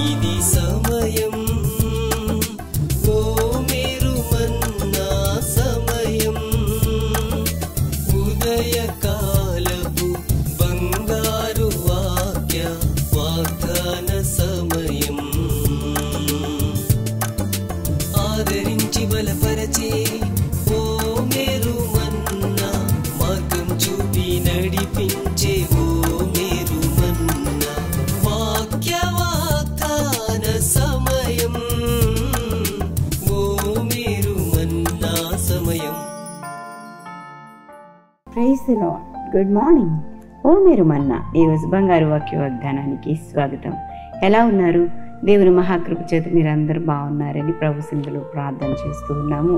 ఇది సమయం, ఓ మీరు మన్నా సమయం, ఉదయకాలపు బంగారు వాగ్దాన సమయం. ఆదరించి బలపరచే ఓ మీరు మన్నా, మార్గం చూపి నడిపించే ఓ మీరు మన్నా, వాగ్దాన సమయం, ఓ మీరు మన్నా సమయం. Praise the Lord. Good morning. ఓ మీరు మన్నా ఈరోజు బంగారు వాక్య వాగ్దానానికి స్వాగతం. ఎలా ఉన్నారు? దేవుని మహాకృప చేత మీరందరూ బాగున్నారని ప్రభు సింధులో ప్రార్థన చేస్తూ ఉన్నాము.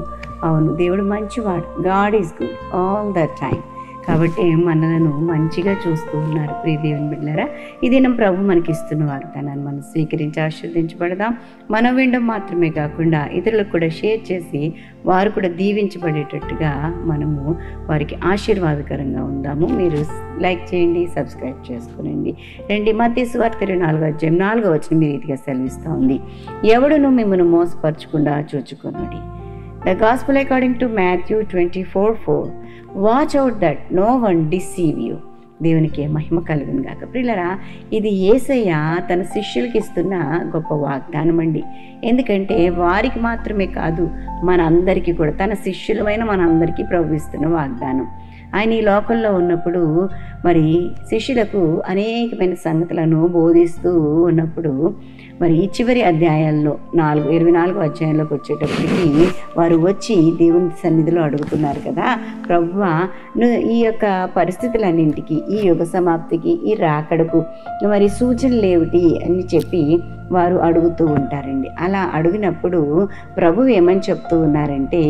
అవును, దేవుడు మంచివాడు. God is good all the time. కాబట్టి మనలను మంచిగా చూస్తూ ఉన్నారు. ప్రియ దేవుని బిడ్డలారా, ఈ దినం ప్రభు మనకి ఇస్తున్న వాగ్దానాన్ని మనం స్వీకరించి ఆశీర్వదించబడదాం. మనం వినడం మాత్రమే కాకుండా ఇతరులకు కూడా షేర్ చేసి వారు కూడా దీవించబడేటట్టుగా మనము వారికి ఆశీర్వాదకరంగా ఉందాము. మీరు లైక్ చేయండి, సబ్స్క్రైబ్ చేసుకునండి. రండి, మత్తయి సువార్త 24:4 మీ రీతిగా సెలవిస్తూ ఉంది, ఎవడును మిమ్మల్ని మోసపరచకుండా చూచుకొనుడి. The Gospel according to Matthew 24:4. Watch out that no one deceive you. దేవునికి మహిమ కలుగును గాక. ప్రియులారా, ఇది యేసయ్య తన శిష్యులకి ఇస్తున్న గొప్ప వాగ్దానం అండి. ఎందుకంటే వారికి మాత్రమే కాదు, మనందరికీ కూడా, తన శిష్యులమైన మనందరికీ ప్రభు ఇస్తున్న వాగ్దానం. ఆయన ఈ లోకంలో ఉన్నప్పుడు మరి శిష్యులకు అనేకమైన సంగతులను బోధిస్తూ ఉన్నప్పుడు మరి ఈ చివరి అధ్యాయాల్లో 24వ అధ్యాయంలోకి వచ్చేటప్పటికి వారు వచ్చి దేవుని సన్నిధిలో అడుగుతున్నారు కదా, ప్రభువా ఈ యొక్క పరిస్థితులన్నింటికి, ఈ యుగ సమాప్తికి, ఈ రాకడకు మరి సూచనలు ఏమిటి అని చెప్పి వారు అడుగుతూ ఉంటారండి. అలా అడిగినప్పుడు ప్రభు ఏమని చెప్తూ ఉన్నారంటే,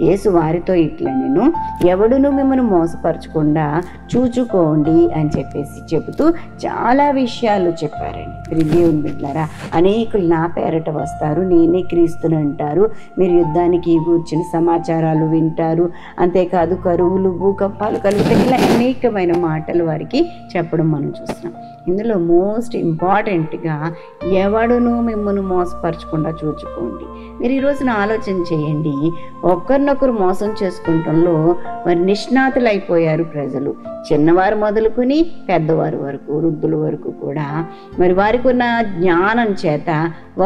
యేసు వారితో ఇట్లా, నేను ఎవడును మిమ్మల్ని మోసపరచకుండా చూచుకోండి అని చెప్పేసి చెబుతూ చాలా విషయాలు చెప్పారండి. దేవుని బిడ్డలారా, అనేకులు నా పేరట వస్తారు, నేనే క్రీస్తుని అంటారు, మీరు యుద్ధానికి కూర్చుని సమాచారాలు వింటారు, అంతేకాదు కరువులు భూకంపాలు కలుగుతాయి, ఇలా అనేకమైన మాటలు వారికి చెప్పడం మనం చూస్తున్నాం. ఇందులో మోస్ట్ ఇంపార్టెంట్గా ఎవడును మిమ్మల్ని మోసపరచకుండా చూచుకోండి. మీరు ఈ రోజున ఆలోచన చేయండి, ఒకరినొకరు మోసం చేసుకుంటంలో మరి నిష్ణాతులు అయిపోయారు ప్రజలు. చిన్నవారు మొదలుకొని పెద్దవారు వరకు, వృద్ధుల వరకు కూడా మరి వారికి ఉన్న జ్ఞానం చేత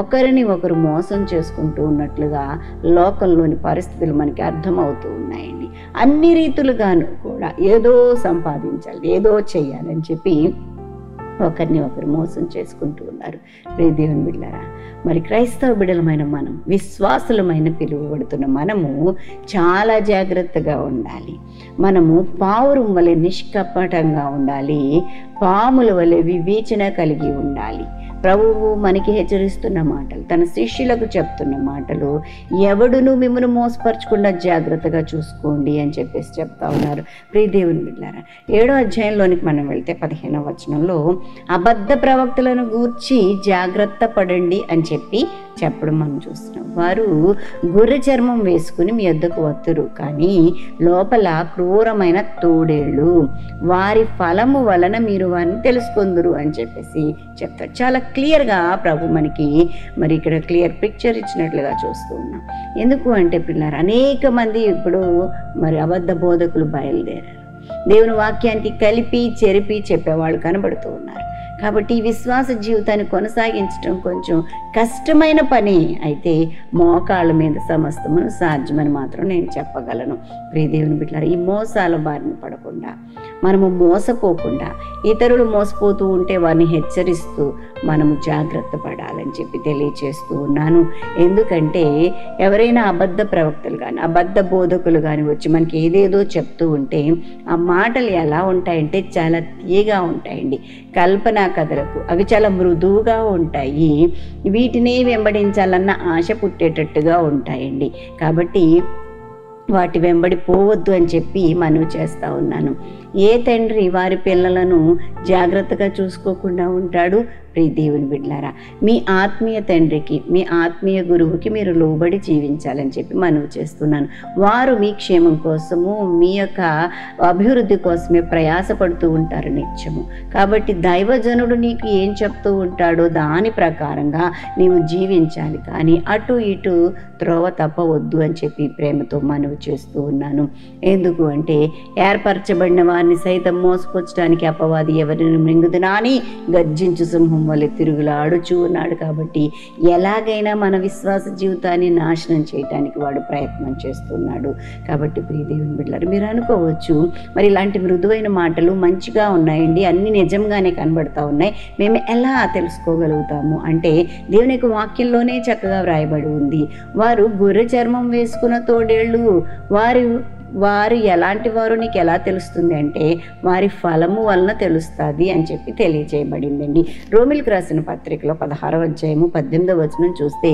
ఒకరిని ఒకరు మోసం చేసుకుంటూ ఉన్నట్లుగా లోకంలోని పరిస్థితులు మనకి అర్థమవుతూ ఉన్నాయండి. అన్ని రీతులుగాను కూడా ఏదో సంపాదించాలి, ఏదో చేయాలని చెప్పి ఒకరిని ఒకరు మోసం చేసుకుంటూ ఉన్నారు. దేవుని బిడ్డలారా, మరి క్రైస్తవ బిడ్డలమైన మనం, విశ్వాసులమైన పిలువబడుతున్న మనము చాలా జాగ్రత్తగా ఉండాలి. మనము పావురం వలె నిష్కపటంగా ఉండాలి, పాముల వలె వివేచన కలిగి ఉండాలి. ప్రభువు మనకి హెచ్చరిస్తున్న మాటలు, తన శిష్యులకు చెప్తున్న మాటలు, ఎవడును మిమ్మల్ని మోసపరచకుండా జాగ్రత్తగా చూసుకోండి అని చెప్పేసి చెప్తా ఉన్నారు. ప్రియ దేవుని బిడ్డలారా, 7వ అధ్యాయంలోనికి మనం వెళ్తే 15వ వచనంలో అబద్ధ ప్రవక్తలను గూర్చి జాగ్రత్త పడండి అని చెప్పి చెప్పడం మనం చూస్తున్నాం. వారు గొర్రె చర్మం వేసుకుని మీ వద్దకు వత్తురు, కానీ లోపల క్రూరమైన తోడేళ్ళు, వారి ఫలము వలన మీరు వారిని తెలుసుకుందురు అని చెప్పేసి చెప్తారు. చాలా క్లియర్గా ప్రభు మనకి మరి ఇక్కడ క్లియర్ పిక్చర్ ఇచ్చినట్లుగా చూస్తూ ఉన్నాం. ఎందుకు అంటే పిల్లలు, అనేక మంది ఇప్పుడు మరి అబద్ధ బోధకులు బయలుదేరారు. దేవుని వాక్యానికి కలిపి చెరిపి చెప్పేవాళ్ళు కనబడుతూ ఉన్నారు. కాబట్టి ఈ విశ్వాస జీవితాన్ని కొనసాగించడం కొంచెం కష్టమైన పని అయితే మోకాళ్ళ మీద సమస్తమును సాధ్యమని మాత్రం నేను చెప్పగలను. ప్రియ దేవుని బిడ్డలారా, ఈ మోసాల బారిన పడకుండా, మనము మోసపోకుండా, ఇతరులు మోసపోతూ ఉంటే వారిని హెచ్చరిస్తూ మనము జాగ్రత్త పడాలని చెప్పి తెలియచేస్తూ ఉన్నాను. ఎందుకంటే ఎవరైనా అబద్ధ ప్రవక్తలు కానీ, అబద్ధ బోధకులు కానీ వచ్చి మనకి ఏదేదో చెప్తూ ఉంటే ఆ మాటలు ఎలా ఉంటాయంటే చాలా తీయగా ఉంటాయండి. కల్పన కథలకు అవి చాలా మృదువుగా ఉంటాయి. వీటిని వెంబడించాలన్న ఆశ పుట్టేటట్టుగా ఉంటాయండి. కాబట్టి వాటి వెంబడి పోవద్దు అని చెప్పి మనవి చేస్తూ ఉన్నాను. ఏ తండ్రి వారి పిల్లలను జాగ్రత్తగా చూసుకోకుండా ఉంటాడు? ప్రియ దేవుని బిడ్డలారా, మీ ఆత్మీయ తండ్రికి, మీ ఆత్మీయ గురువుకి మీరు లోబడి జీవించాలని చెప్పి మనవి చేస్తున్నాను. వారు మీ క్షేమం కోసము, మీ యొక్క అభివృద్ధి కోసమే ప్రయాసపడుతూ ఉంటారు నిత్యము. కాబట్టి దైవజనుడు నీకు ఏం చెప్తూ ఉంటాడో దాని ప్రకారంగా నీవు జీవించాలి, కానీ అటు ఇటు త్రోవ తప్పవద్దు అని చెప్పి ప్రేమతో మనవి చేస్తూ ఉన్నాను. ఎందుకు అంటే, ఏర్పరచబడిన వారిని సైతం మోసపుచ్చడానికి అపవాది ఎవరిని మృంగుదునా అని గర్జించు సింహం వలె తిరుగులాడుచూ ఉన్నాడు. కాబట్టి ఎలాగైనా మన విశ్వాస జీవితాన్ని నాశనం చేయడానికి వాడు ప్రయత్నం చేస్తున్నాడు. కాబట్టి ప్రియ దేవుని బిడ్డలారా, మీరు అనుకోవచ్చు, మరి ఇలాంటి మృదువైన మాటలు మంచిగా ఉన్నాయండి, అన్ని నిజంగానే కనబడతా ఉన్నాయి, మేము ఎలా తెలుసుకోగలుగుతాము అంటే, దేవుని యొక్క వాక్యంలోనే చక్కగా వ్రాయబడి ఉంది. వారు గొర్రె చర్మం వేసుకున్న తోడేళ్ళు, వారు ఎలాంటి వారు నీకు ఎలా తెలుస్తుంది అంటే, వారి ఫలము వలన తెలుస్తుంది అని చెప్పి తెలియజేయబడిందండి. రోమిలకు రాసిన పత్రికలో 16వ అధ్యాయము 18వ వచనం చూస్తే,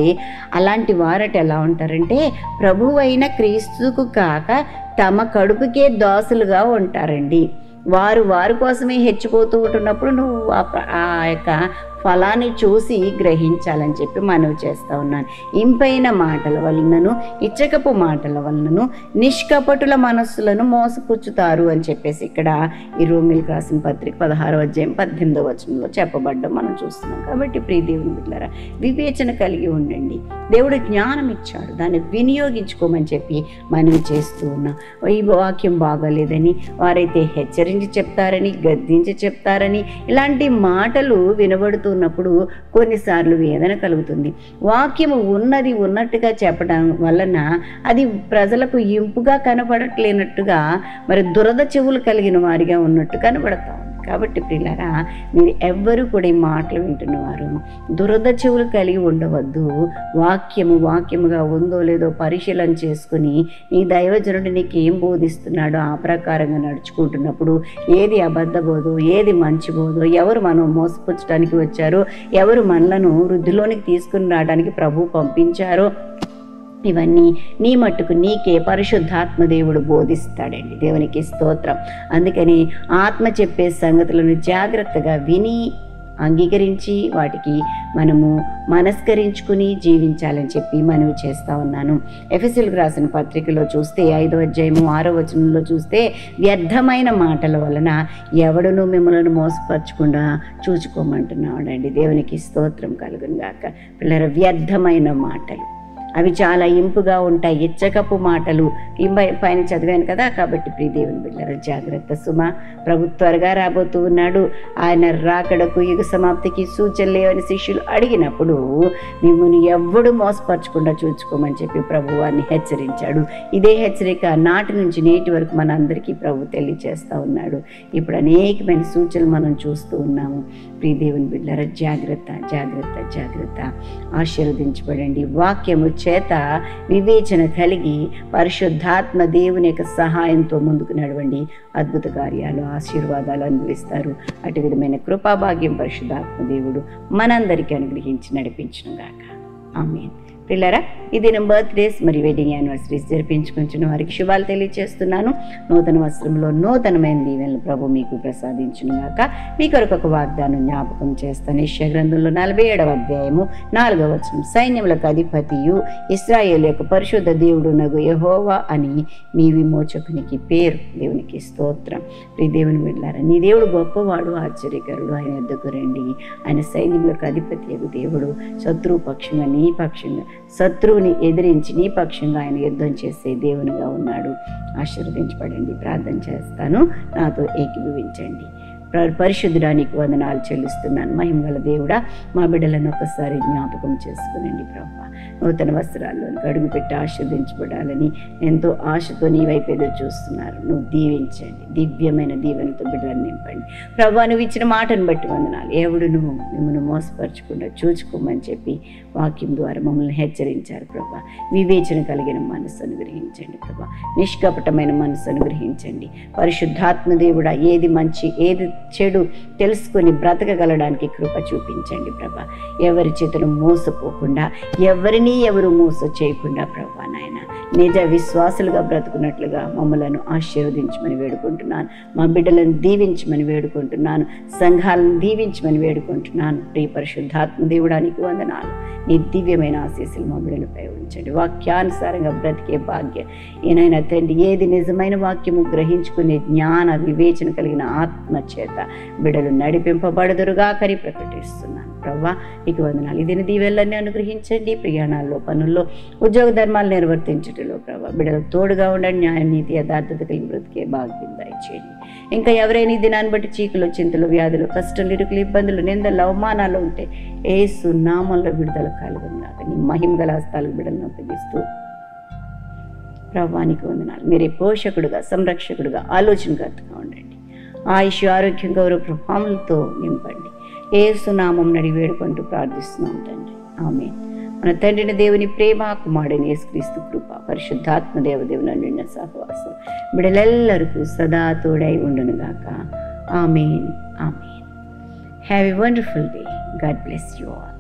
అలాంటి వారట ఎలా ఉంటారంటే, ప్రభువైన క్రీస్తుకు కాక తమ కడుపుకే దాసులుగా ఉంటారండి. వారి కోసమే హెచ్చిపోతూ ఉంటున్నప్పుడు నువ్వు ఆ యొక్క ఫలాన్ని చూసి గ్రహించాలని చెప్పి మనవి చేస్తూ ఉన్నాను. ఇంపైన మాటల వలనను, ఇచ్చకపు మాటల వలనను నిష్కపటుల మనస్సులను మోసపుచ్చుతారు అని చెప్పేసి ఇక్కడ ఈ రోమిలకు రాసిన పత్రిక 16వ అధ్యాయం 18వ వచనంలో చెప్పబడ్డం మనం చూస్తున్నాం. కాబట్టి ప్రియ దేవుని బిడ్డలారా, వివేచన కలిగి ఉండండి. దేవుడు జ్ఞానం ఇచ్చాడు, దాన్ని వినియోగించుకోమని చెప్పి మనవి చేస్తూ ఉన్నాం. ఈ వాక్యం బాగాలేదని వారైతే హెచ్చరించి చెప్తారని, గద్దించి చెప్తారని, ఇలాంటి మాటలు వినబడుతూ ఉన్నప్పుడు కొన్నిసార్లు వేదన కలుగుతుంది. వాక్యము ఉన్నట్టుగా చెప్పడం వలన అది ప్రజలకు ఇంపుగా కనపడట్లేనట్టుగా, మరి దురద చెవులు కలిగిన వారిగా ఉన్నట్టు కనబడతాం. కాబట్టి ప్రియులారా, మీరు ఎవ్వరూ కూడా ఈ మాటలు వింటున్నవారు దురద చెవులు కలిగి ఉండవద్దు. వాక్యముగా ఉందో లేదో పరిశీలన చేసుకుని, నీ దైవజనుడు నీకు ఏం బోధిస్తున్నాడో ఆ ప్రకారంగా నడుచుకుంటున్నప్పుడు ఏది అబద్ధ బోధో, ఏది మంచి బోధో, ఎవరు మనం మోసపుచ్చడానికి వచ్చారో, ఎవరు మనలను వృద్ధిలోనికి తీసుకుని రావడానికి ప్రభు పంపించారో, ఇవన్నీ నీ మట్టుకు నీకే పరిశుద్ధాత్మ దేవుడు బోధిస్తాడండి. దేవునికి స్తోత్రం. అందుకని ఆత్మ చెప్పే సంగతులను జాగ్రత్తగా విని అంగీకరించి వాటికి మనము మనస్కరించుకుని జీవించాలని చెప్పి మనవి చేస్తూ ఉన్నాను. ఎఫెసీయులకు రాసిన పత్రికలో చూస్తే 5వ అధ్యాయము 6వ వచనంలో చూస్తే, వ్యర్థమైన మాటల వలన ఎవడునూ మిమ్మల్ని మోసపరచకుండా చూచుకోమంటున్నాడండి. దేవునికి స్తోత్రం కలుగును గాక. పిల్లల, వ్యర్థమైన మాటలు అవి చాలా ఇంపుగా ఉంటాయి. ఇచ్చకపు మాటలు పైన చదివాను కదా. కాబట్టి ప్రియ దేవుని బిడ్డలారా, జాగ్రత్త సుమ. ప్రభు త్వరగా రాబోతూ ఉన్నాడు. ఆయన రాకడకు, యుగ సమాప్తికి సూచనలు లేవని శిష్యులు అడిగినప్పుడు మిమ్మల్ని ఎవ్వడు మోసపరచకుండా చూసుకోమని చెప్పి ప్రభు వారిని హెచ్చరించాడు. ఇదే హెచ్చరిక నాటి నుంచి నేటి వరకు మన అందరికీ ప్రభు తెలియజేస్తూ ఉన్నాడు. ఇప్పుడు అనేకమైన సూచనలు మనం చూస్తూ ఉన్నాము. ప్రియ దేవుని బిడ్డలారా, జాగ్రత్త జాగ్రత్త జాగ్రత్త. ఆశీర్వదించబడండి. వాక్యము చేత వివేచన కలిగి పరిశుద్ధాత్మ దేవుని యొక్క సహాయంతో ముందుకు నడవండి. అద్భుత కార్యాలు, ఆశీర్వాదాలు అనుభవిస్తారు. అటు విధమైన కృపాభాగ్యం పరిశుద్ధాత్మ దేవుడు మనందరికీ అనుగ్రహించి నడిపించును గాక. ఆమేన్. పిల్లరా, ఈ దినం బర్త్డేస్ మరియు వెడ్డింగ్ యానివర్సరీస్ జరిపించుకుంటున్న వారికి శుభాలు తెలియజేస్తున్నాను. నూతన వస్త్రంలో నూతనమైన దీవెనలు ప్రభు మీకు ప్రసాదించును గాక. మీ కొరకు ఒక వాగ్దానం జ్ఞాపకం చేస్తాను. యెషయా గ్రంథంలో 47వ అధ్యాయము 4వ వచనం, సైన్యములకు అధిపతియు ఇశ్రాయేలు యొక్క పరిశుద్ధ దేవుడు నగు యెహోవా అని మీ విమోచకునికి పేరు. దేవునికి స్తోత్రం. ప్రియ దేవుని బిడ్డలారా, నీ దేవుడు గొప్పవాడు, ఆశ్చర్యకరుడు. ఆయన యొద్దకు రండి. ఆయన సైన్యములకు అధిపతి యగు దేవుడు. శత్రువు పక్షంగా, నీ పక్షంగా, శత్రువుని ఎదిరించి నీ పక్షంగా ఆయన యుద్ధం చేసే దేవునిగా ఉన్నాడు. ఆశీర్వదించబడండి. ప్రార్థన చేస్తాను, నాతో ఏకీభవించండి. పరిశుద్ధుడానికి వందనాలు చెల్లిస్తున్నాను. మహిమగల దేవుడా, మా బిడ్డలను ఒకసారి జ్ఞాపకం చేసుకునండి ప్రభా. నూతన వస్త్రాల్లోనికి అడుగుపెట్టి ఆశీర్వదించబడాలని ఎంతో ఆశతో నీ వైపు ఎదురు చూస్తున్నారు. నువ్వు దీవించండి. దివ్యమైన దీవెనతో బిడ్డలను నింపండి ప్రభా. నువ్వు ఇచ్చిన మాటను బట్టి వందనాలు. ఎవడు నువ్వు మిమ్మల్ని మోసపరచకుండా చూచుకోమని చెప్పి వాక్యం ద్వారా మమ్మల్ని హెచ్చరించారు ప్రభా. వివేచన కలిగిన మనస్సు అనుగ్రహించండి ప్రభా. నిష్కపటమైన మనస్సు అనుగ్రహించండి. పరిశుద్ధాత్మ దేవుడా, ఏది మంచి, ఏది చెడు తెలుసుకొని బ్రతకగలడానికి కృప చూపించండి ప్రభా. ఎవరి చేతులు మోసపోకుండా, ఎవరిని ఎవరు మోస చేయకుండా ప్రభా నాయన నిజ విశ్వాసులుగా బ్రతుకున్నట్లుగా మమ్మలను ఆశీర్వదించమని వేడుకుంటున్నాను. మా బిడ్డలను దీవించమని వేడుకుంటున్నాను. సంఘాలను దీవించమని వేడుకుంటున్నాను. ప్రియ పరిశుద్ధాత్మ దేవుడానికి వందనాలు. నీ దివ్యమైన ఆశీస్సులు మా బిడ్డలపై ఉంచండి. వాక్యానుసారంగా బ్రతికే భాగ్యం ఏనైనా తండ్రి, ఏది నిజమైన వాక్యము గ్రహించుకునే జ్ఞాన వివేచన కలిగిన ఆత్మ చేత బిడ్డలు నడిపింపబడదురుగా కని ప్రకటిస్తున్నాను ప్రభా. నీకు వందనాలు. ఇది దీవెల్లన్నీ అనుగ్రహించండి. ప్రయాణాల్లో, పనుల్లో, ఉద్యోగ ధర్మాలు నిర్వర్తించటంలో ప్రభా బిడ్డలకు తోడుగా ఉండండి. న్యాయం, నీతి, యథార్థత కలిగి బ్రతికే భాగ్యం దయచేయండి. ఇంకా ఎవరైనా ఈ దినాన్ని బట్టి చీకులు, చింతలు, వ్యాధులు, కష్టాలు, ఇరుకులు, ఇబ్బందులు, నిందలు, అవమానాలు ఉంటే యేసు నామంలో విడుదల కలుగునుగాక. నీ మహిమ గల హస్తాలకు బిడ్డలను అప్పగిస్తూ ప్రభానికి వందనాలు. మీరే పోషకుడుగా, సంరక్షకుడుగా, ఆలోచనకర్తగా ఉండండి. ఆయుష్, ఆరోగ్యం, గౌరవ ప్రభావాలతో నింపండి. యేసు నామం నడి వేడుకుంటూ ప్రార్థిస్తున్నాం తండ్రి. ఆమేన్. మన తండ్రిని దేవుని ప్రేమ, కుమారుడైన యేసుక్రీస్తు కృప, పరిశుద్ధాత్మ దేవదేవుని నిన్న సహవాసం బిడ్డలెల్లరికూ సదా తోడై ఉండునుగాక. Amen. Amen. Have a wonderful day. God bless you all.